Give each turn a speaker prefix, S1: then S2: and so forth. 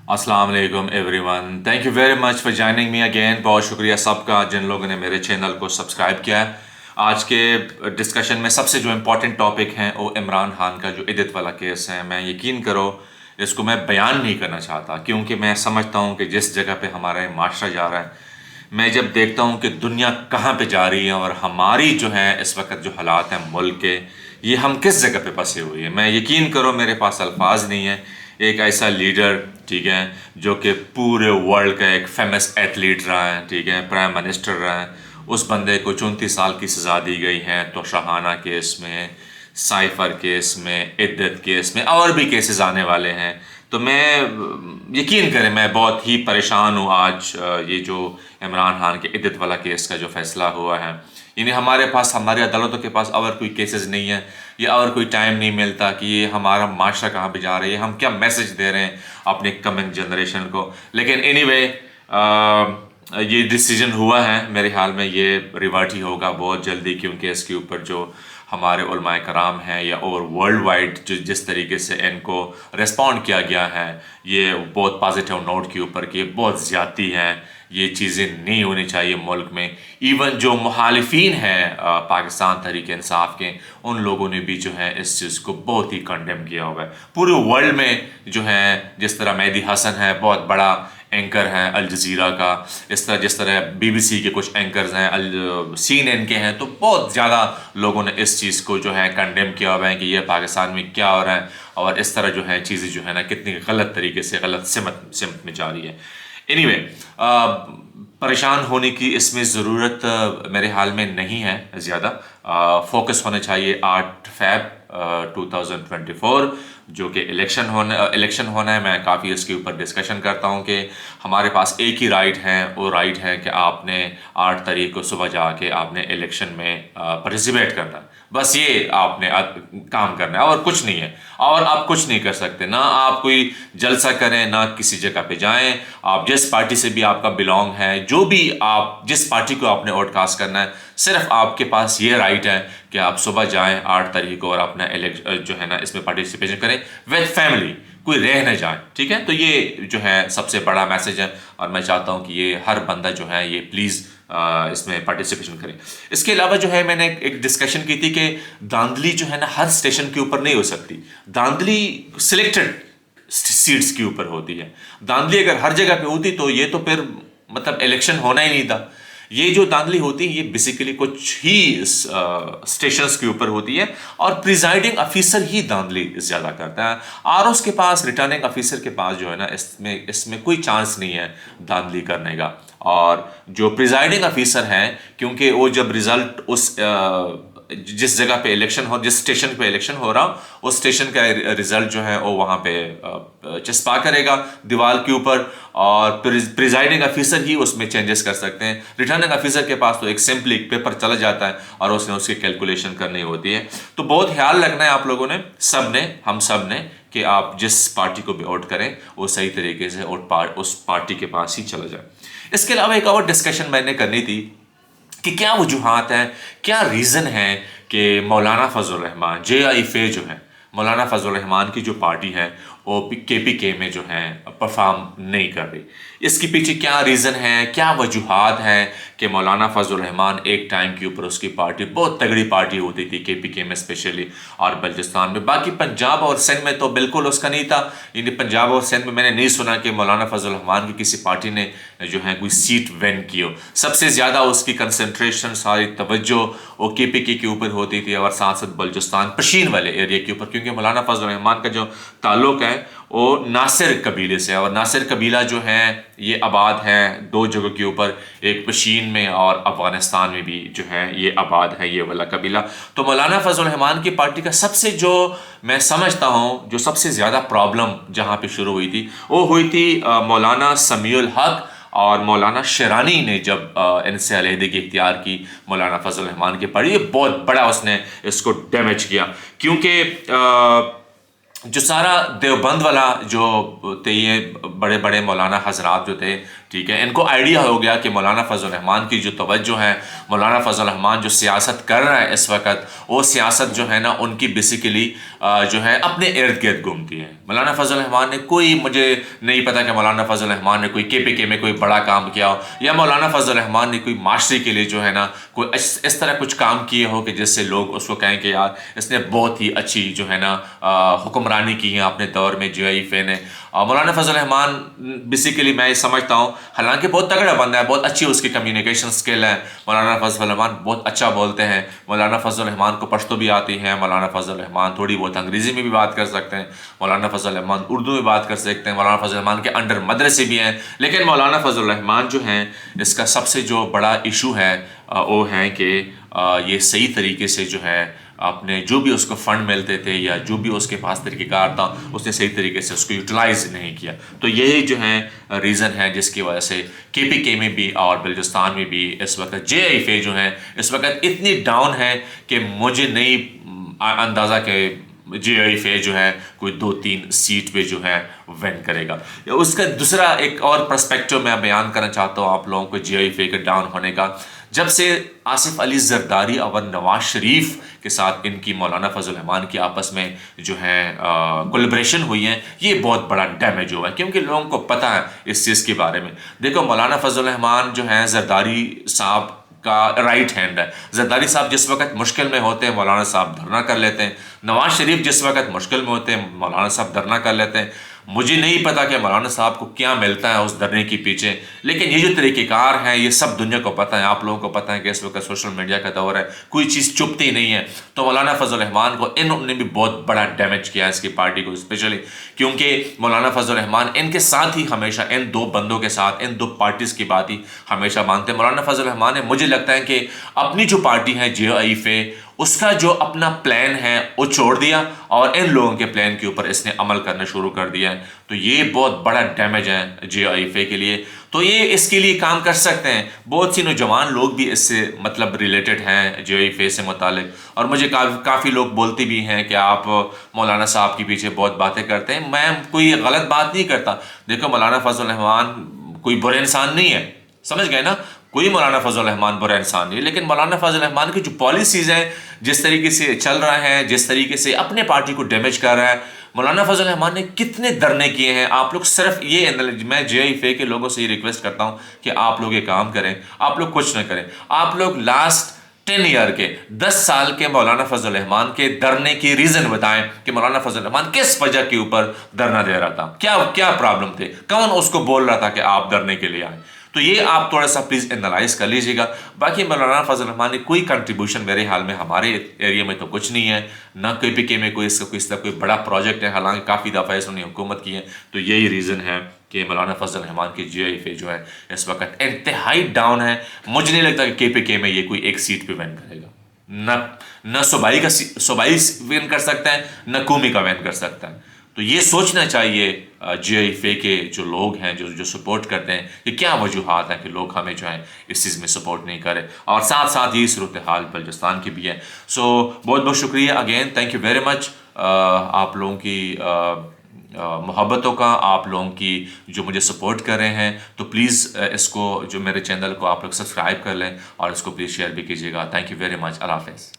S1: अस्सलाम वालेकुम everyone, thank you very much for joining me again. बहुत शुक्रिया सबका जिन लोगों ने मेरे चैनल को सब्सक्राइब किया है। आज के डिस्कशन में सबसे जो इम्पोर्टेंट टॉपिक है वो इमरान खान का जो इद्दत वाला केस है। मैं यकीन करो इसको मैं बयान नहीं करना चाहता, क्योंकि मैं समझता हूँ कि जिस जगह पे हमारा ये माशरा जा रहा है, मैं जब देखता हूँ कि दुनिया कहाँ पे जा रही है और हमारी जो है इस वक्त जो हालात हैं मुल्क के, ये हम किस जगह पे फंसे हुए हैं, मैं यकीन करो मेरे पास अल्फाज नहीं है। एक ऐसा लीडर, ठीक है, जो कि पूरे वर्ल्ड का एक फेमस एथलीट रहा है, ठीक है, प्राइम मिनिस्टर रहा है, उस बंदे को 34 साल की सज़ा दी गई है तो शाहाना केस में, साइफर केस में, इद्दत केस में, और भी केसेस आने वाले हैं। तो मैं यकीन करें मैं बहुत ही परेशान हूँ आज। ये जो इमरान खान के इद्दत वाला केस का जो फैसला हुआ है, यानी हमारे पास, हमारी अदालतों के पास और कोई केसेस नहीं है, या और कोई टाइम नहीं मिलता कि ये हमारा माशरा कहाँ पे जा रही है, हम क्या मैसेज दे रहे हैं अपने कमिंग जनरेशन को। लेकिन एनीवे ये डिसीजन हुआ है, मेरे ख्याल में ये रिवर्ट ही होगा बहुत जल्दी, क्योंकि इसके ऊपर जो हमारे उलमाए कराम हैं या और वर्ल्ड वाइड जो जिस तरीके से इनको रिस्पॉन्ड किया गया है, ये बहुत पॉजिटिव नोट के ऊपर कि बहुत ज़्यादती हैं, ये चीज़ें नहीं होनी चाहिए मुल्क में। इवन जो मुखालिफिन हैं पाकिस्तान तहरीक इंसाफ के, उन लोगों ने भी जो है इस चीज़ को बहुत ही कंडेम किया हुआ है। पूरे वर्ल्ड में जो है, जिस तरह मेहदी हसन है, बहुत बड़ा एंकर हैं अल जज़ीरा का, इस तरह जिस तरह बीबीसी के कुछ एंकर्स हैं, CNN के हैं, तो बहुत ज़्यादा लोगों ने इस चीज़ को जो है कंडेम किया हुआ है कि ये पाकिस्तान में क्या हो रहा है, और इस तरह जो है चीज़ें जो है ना कितनी गलत तरीके से, गलत सिमत में जा रही है। एनीवे परेशान होने की इसमें ज़रूरत मेरे हाल में नहीं है ज़्यादा। फोकस होना चाहिए 8 फरवरी 2024 जो कि इलेक्शन होना है। मैं काफ़ी इसके ऊपर डिस्कशन करता हूँ कि हमारे पास एक ही राइट है, वो राइट है कि आपने 8 तारीख को सुबह जाके आपने इलेक्शन में पार्टिसिपेट करना है। बस ये आपने काम करना है और कुछ नहीं है, और आप कुछ नहीं कर सकते। ना आप कोई जलसा करें, ना किसी जगह पे जाएं। आप जिस पार्टी से भी आपका बिलोंग है, जो भी आप जिस पार्टी को आपने वोट कास्ट करना है, सिर्फ आपके पास ये राइट है कि आप सुबह जाएं 8 तारीख को और अपना जो है ना इसमें पार्टिसिपेशन करें विद फैमिली, कोई रह न जाए। ठीक है, तो ये जो है सबसे बड़ा मैसेज है, और मैं चाहता हूँ कि ये हर बंदा जो है ये प्लीज़ इसमें पार्टिसिपेशन करें। इसके अलावा जो है मैंने एक डिस्कशन की थी कि धांधली जो है ना हर स्टेशन के ऊपर नहीं हो सकती। धांधली सिलेक्टेड सीट्स के ऊपर होती है। धांधली अगर हर जगह पे होती तो ये तो फिर मतलब इलेक्शन होना ही नहीं था। ये जो धांधली होती है ये बेसिकली कुछ ही स्टेशंस के ऊपर होती है, और प्रिजाइडिंग अफीसर ही धांधली ज़्यादा करता है। आर के पास, रिटर्निंग अफीसर के पास जो है ना इसमें कोई चांस नहीं है धांधली करने का। और जो प्रिजाइडिंग अफीसर हैं, क्योंकि वो जब रिजल्ट उस जिस जगह पे इलेक्शन हो, जिस स्टेशन पे इलेक्शन हो रहा हो, उस स्टेशन का रिजल्ट जो है वो वहाँ पे चिपका करेगा दीवार के ऊपर, और प्रिजाइडिंग अफीसर ही उसमें चेंजेस कर सकते हैं। रिटर्निंग अफीसर के पास तो एक सिंपली एक पेपर चला जाता है और उसने उसकी कैलकुलेशन करनी होती है। तो बहुत ख्याल रखना है आप लोगों ने, सब ने, हम सब ने, कि आप जिस पार्टी को भी वोट करें वो सही तरीके से उस पार्टी के पास ही चला जाए। इसके अलावा एक और डिस्कशन मैंने करनी थी कि क्या वजूहात हैं, क्या रीज़न है कि मौलाना फजल रहमान JIFA जो है, मौलाना फजल रहमान की जो पार्टी है वो KPK में जो है परफॉर्म नहीं कर रही। इसके पीछे क्या रीज़न है, क्या वजूहात हैं कि मौलाना फजल रहमान एक टाइम के ऊपर उसकी पार्टी बहुत तगड़ी पार्टी होती थी KPK में स्पेशली, और बलूचिस्तान में, बाकी पंजाब और सिंध में तो बिल्कुल उसका नहीं था। यानी पंजाब और सिंध में मैंने नहीं सुना कि मौलाना फजल रहमान की किसी पार्टी ने जो है कोई सीट विन की हो। सबसे ज़्यादा उसकी कंसंट्रेशन, सारी तवज्जो वो KPK के ऊपर होती थी, और साथ साथ बलूचिस्तान पशीन वाले एरिया के ऊपर, क्योंकि मौलाना फजल रहमान का जो ताल्लुक है वो नासिर कबीले से, और नासिर कबीला जो है ये आबाद है दो जगहों के ऊपर, एक पशीन में और अफ़गानिस्तान में भी जो है ये आबाद है, ये वाला कबीला। तो मौलाना फजल रहमान की पार्टी का सबसे जो मैं समझता हूँ जो सबसे ज़्यादा प्रॉब्लम जहाँ पे शुरू हुई थी वो हुई थी मौलाना समीउल हक और मौलाना शेरानी ने जब इनसे अलहदगी इख्तियार की मौलाना फजल रहमान की पार्टी। ये बहुत बड़ा उसने इसको डैमेज किया, क्योंकि जो सारा देवबंद वाला जो थे, ये बड़े बड़े मौलाना हजरात जो थे, ठीक है, इनको आइडिया हो गया कि मौलाना फजल रहमान की जो तवज्जो है, मौलाना फजल रहमान जो सियासत कर रहा है इस वक्त, वो सियासत जो है ना उनकी बेसिकली जो है अपने इर्द गिर्द घूमती है। मौलाना फजल रहमान ने कोई, मुझे नहीं पता कि मौलाना फजल रहमान ने कोई KPK में कोई बड़ा काम किया हो, या मौलाना फजल रहमान ने कोई माशरे के लिए जो है ना कोई इस तरह कुछ काम किए हो कि जिससे लोग उसको कहें कि यार इसने बहुत ही अच्छी जो है ना हुक्मरानी की है अपने दौर में GIFA ने। मौलाना फजल रहमान बेसिकली मैं समझता हूँ, हालांकि बहुत तगड़ा बंदा है, बहुत अच्छी उसकी कम्युनिकेशन स्किल है। मौलाना फजल रहमान बहुत अच्छा बोलते हैं। मौलाना फजल रहमान को पश्तो भी आती है। मौलाना फजल रहमान थोड़ी बहुत अंग्रेज़ी में भी बात कर सकते हैं। मौलाना फजल रहमान उर्दू में बात कर सकते हैं। मौलाना फजल रहमान के अंडर मदरसे भी हैं। लेकिन मौलाना फजल रहमान जो हैं, इसका सबसे जो बड़ा इशू है वो है कि ये सही तरीके से जो है आपने जो भी उसको फंड मिलते थे या जो भी उसके पास तरीक़ेकार था, उसने सही तरीके से उसको यूटिलाइज नहीं किया। तो यही जो है रीज़न है जिसकी वजह से KPK में भी और बलूचिस्तान में भी इस वक्त GIFA जो है इस वक्त इतनी डाउन है कि मुझे नहीं अंदाज़ा कि GIFA जो है कोई 2-3 सीट पे जो है विन करेगा। उसका दूसरा एक और पर्सपेक्टिव मैं बयान करना चाहता हूँ आप लोगों को GIFA के डाउन होने का। जब से आसिफ अली जरदारी और नवाज शरीफ के साथ इनकी मौलाना फजल रहमान की आपस में जो है कोलैबोरेशन हुई है, ये बहुत बड़ा डैमेज हुआ है, क्योंकि लोगों को पता है इस चीज़ के बारे में। देखो, मौलाना फजल रहमान जो है जरदारी साहब का राइट हैंड है। जरदारी साहब जिस वक्त मुश्किल में होते हैं, मौलाना साहब धरना कर लेते हैं। नवाज शरीफ जिस वक्त मुश्किल में होते हैं, मौलाना साहब धरना कर लेते हैं। मुझे नहीं पता कि मौलाना साहब को क्या मिलता है उस धरने के पीछे, लेकिन ये जो तरीक़ेकार हैं ये सब दुनिया को पता है। आप लोगों को पता है कि इस वक्त सोशल मीडिया का दौर है, कोई चीज़ चुपती नहीं है। तो मौलाना फजल रहमान को इन्होंने भी बहुत बड़ा डैमेज किया है इसकी पार्टी को, स्पेशली क्योंकि मौलाना फजल रहमान इनके साथ ही हमेशा, इन दो बंदों के साथ, इन दो पार्टीज़ की बात ही हमेशा मानते हैं। मौलाना फजल रहमान ने, मुझे लगता है कि अपनी जो पार्टी है GIFA, उसका जो अपना प्लान है वो छोड़ दिया और इन लोगों के प्लान के ऊपर इसने अमल करना शुरू कर दिया है। तो ये बहुत बड़ा डैमेज है GIFA के लिए। तो ये इसके लिए काम कर सकते हैं। बहुत सी नौजवान लोग भी इससे मतलब रिलेटेड हैं GIFA से मुतालिक, और मुझे काफ़ी लोग बोलते भी हैं कि आप मौलाना साहब के पीछे बहुत बातें करते हैं। मैं कोई गलत बात नहीं करता। देखो, मौलाना फजल रहमान कोई बुरे इंसान नहीं है, समझ गए ना, कोई मौलाना फजल रहमान बुरा इंसान नहीं है। लेकिन मौलाना फजल रहमान की जो पॉलिसीज़ हैं, जिस तरीके से चल रहा है, जिस तरीके से अपने पार्टी को डैमेज कर रहा है, मौलाना फजल रहमान ने कितने धरने किए हैं। आप लोग सिर्फ ये, मैं GIFA के लोगों से ये रिक्वेस्ट करता हूँ कि आप लोग ये काम करें, आप लोग कुछ ना करें। आप लोग लास्ट 10 ईयर के, 10 साल के मौलाना फजल रहमान के धरने की रीज़न बताएं कि मौलाना फजल रहमान किस वजह के ऊपर धरना दे रहा था, क्या क्या प्रॉब्लम थे, कौन उसको बोल रहा था कि आप धरने के लिए आए। तो ये आप थोड़ा सा प्लीज़ एनालाइज कर लीजिएगा। बाकी मौलाना फजल रहमान ने कोई कंट्रीब्यूशन मेरे हाल में हमारे एरिया में तो कुछ नहीं है, ना KPK में कोई इसका कोई बड़ा प्रोजेक्ट है, हालांकि काफ़ी दफ़ा इसने हुकूमत की है। तो यही रीज़न है कि मौलाना फजल रहमान की GIFA जो है इस वक्त इंतहाई डाउन है। मुझे नहीं लगता कि KPK में ये कोई एक सीट पे विन करेगा। न सूबाई विन कर सकता है, न कौमी का विन कर सकता है। तो ये सोचना चाहिए GIFA के जो लोग हैं, जो सपोर्ट करते हैं, कि क्या वजूहात हैं कि लोग हमें जो है इस चीज़ में सपोर्ट नहीं करें। और साथ साथ ये सूरत हाल बलूचिस्तान की भी है। सो बहुत बहुत शुक्रिया again, thank you very much आप लोगों की मोहब्बतों का, आप लोगों की जो मुझे सपोर्ट कर रहे हैं। तो प्लीज़ इसको, जो मेरे चैनल को आप लोग सब्सक्राइब कर लें और इसको प्लीज़ शेयर भी कीजिएगा। Thank you very much. अल्लाह हाफ़िज़।